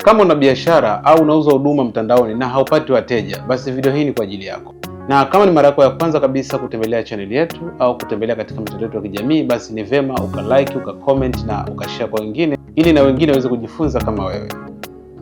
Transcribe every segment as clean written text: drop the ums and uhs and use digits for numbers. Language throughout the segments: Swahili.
Kama una biashara au unauza huduma mtandaoni na haupati wateja, basi video hii ni kwa ajili yako. Na kama ni mara yako ya kwanza kabisa kutembelea channel yetu au kutembelea katika mitandao yetu ya kijamii, basi ni vema ukalike, ukacomment na ukashare kwa wengine ili na wengine waweze kujifunza kama wewe.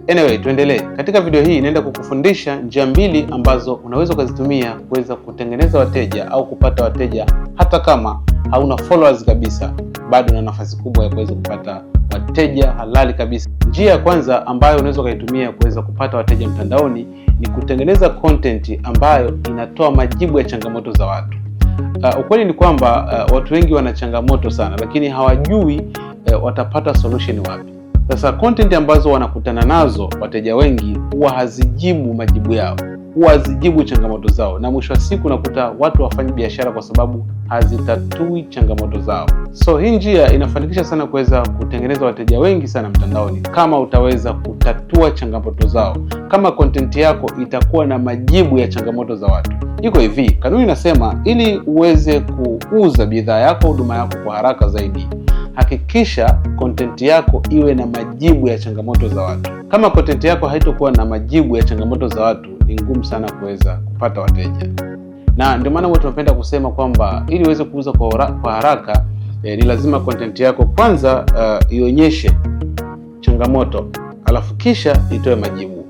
Anyway, tuendelee. Katika video hii naenda kukufundisha njia mbili ambazo unaweza kuzitumia kuweza kutengeneza wateja au kupata wateja hata kama hauna followers kabisa, bado una nafasi kubwa ya kuweza kupata wateja halali kabisa. Njia ya kwanza ambayo unaweza kuitumia kuweza kupata wateja mtandaoni ni kutengeneza content ambayo inatoa majibu ya changamoto za watu. Ukweli ni kwamba watu wengi wana changamoto sana, lakini hawajui watapata solution wapi. Sasa content ambazo wanakutana nazo wateja wengi huwa hazijibu majibu yao, huwa hazijibu changamoto zao, na mwisho wa siku unakuta watu wafanyi biashara kwa sababu hazitatui changamoto zao. So hii njia inafanikisha sana kuweza kutengeneza wateja wengi sana mtandaoni kama utaweza kutatua changamoto zao, kama content yako itakuwa na majibu ya changamoto za watu. Iko hivi, kanuni inasema ili uweze kuuza bidhaa yako, huduma yako kwa haraka zaidi, hakikisha content yako iwe na majibu ya changamoto za watu. Kama content yako haitokuwa na majibu ya changamoto za watu, ni ngumu sana kuweza kupata wateja. Na ndio maana watu tunapenda kusema kwamba ili uweze kuuza kwa haraka ni lazima content yako kwanza ionyeshe changamoto, alafu kisha itoe majibu.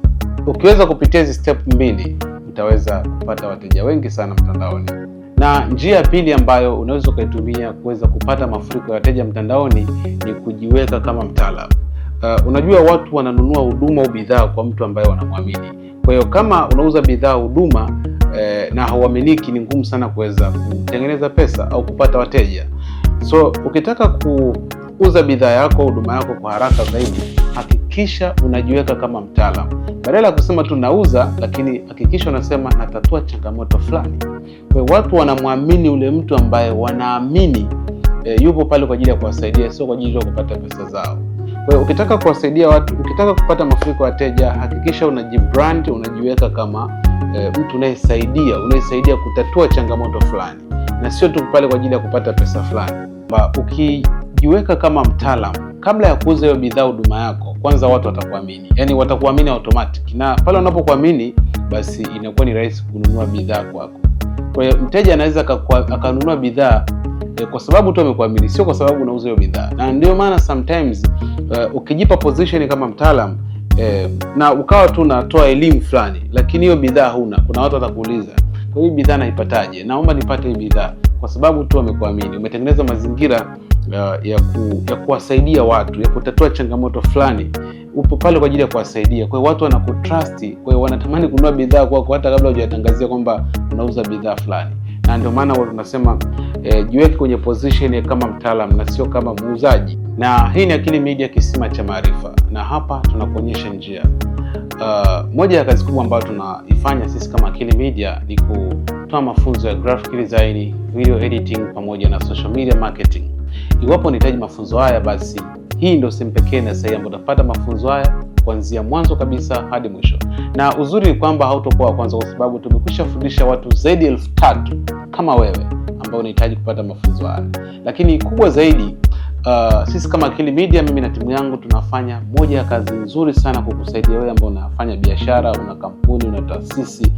Ukiweza kupitia hizi step mbili, utaweza kupata wateja wengi sana mtandaoni. Na njia ya pili ambayo unaweza kuitumia kuweza kupata mafuriko ya wateja mtandaoni ni kujiweka kama mtaalamu. Unajua watu wananunua huduma au bidhaa kwa mtu ambaye wanamwamini. Kwa hiyo kama unauza bidhaa huduma na hauaminiki, ni ngumu sana kuweza kutengeneza pesa au kupata wateja. So ukitaka kuuza bidhaa yako, huduma yako kwa haraka zaidi, hakikisha unajiweka kama mtaalamu. Badala ya kusema tu nauza, lakini hakikisha unasema natatua changamoto fulani. Kwa hiyo watu wanamwamini ule mtu ambaye wanaamini yupo pale kwa ajili ya kuwasaidia, sio kwa ajili ya kupata pesa zao. Kwa hiyo ukitaka kuwasaidia watu, ukitaka kupata mafuriko ya wateja, hakikisha unajibrand, unajiweka kama mtu unayesaidia kutatua changamoto fulani, na sio tu pale kwa ajili ya kupata pesa fulani. Ukijiweka kama mtaalamu, kabla ya kuuza hiyo bidhaa huduma yako, kwanza watu watakuamini. Yaani watakuamini automatic. Na pale wanapokuamini, basi inakuwa ni rahisi kununua bidhaa kwako. Kwa hiyo mteja anaweza akanunua bidhaa kwa sababu tu amekuamini, sio kwa sababu unauza hiyo bidhaa. Na ndio maana sometimes ukijipa position kama mtaalamu na ukawa tu unatoa elimu fulani, lakini hiyo bidhaa huna, kuna watu watakuuliza, kwa hiyo bidhaa naipataje? Naomba nipate hii bidhaa. Kwa sababu tu amekuamini, umetengeneza mazingira ya kuwasaidia watu, ya kutatua changamoto fulani, upo pale kwa ajili ya kuwasaidia. Kwa hiyo watu wanakutrust, kwa hiyo wanatamani kununua bidhaa kwako hata kabla hujatangazia kwamba unauza bidhaa fulani. Na ndio maana watu tunasema jiweke kwenye position kama mtaalamu na sio kama muuzaji. Na hii ni Akili Media, kisima cha maarifa, na hapa tunakuonyesha njia. Moja ya kazi kubwa ambayo tunaifanya sisi kama Akili Media ni kutoa mafunzo ya graphic design, video editing pamoja na social media marketing. Iwapo unahitaji mafunzo haya, basi hii ndio sehemu pekee na sahihi ambapo utapata mafunzo haya kuanzia mwanzo kabisa hadi mwisho. Na uzuri ni kwamba hautakuwa wa kwanza, kwa sababu tumekwisha fundisha watu zaidi ya 3,000 kama wewe ambao unahitaji kupata mafunzo haya. Lakini kubwa zaidi, sisi kama Akili Media, mimi na timu yangu tunafanya moja ya kazi nzuri sana kukusaidia wewe ambao unafanya biashara, una kampuni, una taasisi,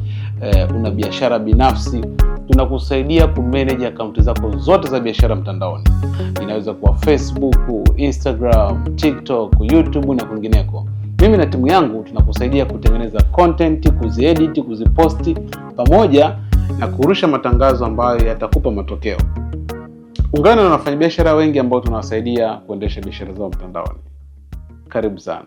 una biashara binafsi. Tunakusaidia kumanage akaunti zako zote za biashara mtandaoni. Inaweza kuwa Facebook, Instagram, TikTok, YouTube na kwingineko. Mimi na timu yangu tunakusaidia kutengeneza content, kuziedit, kuziposti pamoja na kurusha matangazo ambayo yatakupa matokeo. Ungana na wafanyabiashara wengi ambao tunawasaidia kuendesha biashara zao mtandaoni. Karibu sana.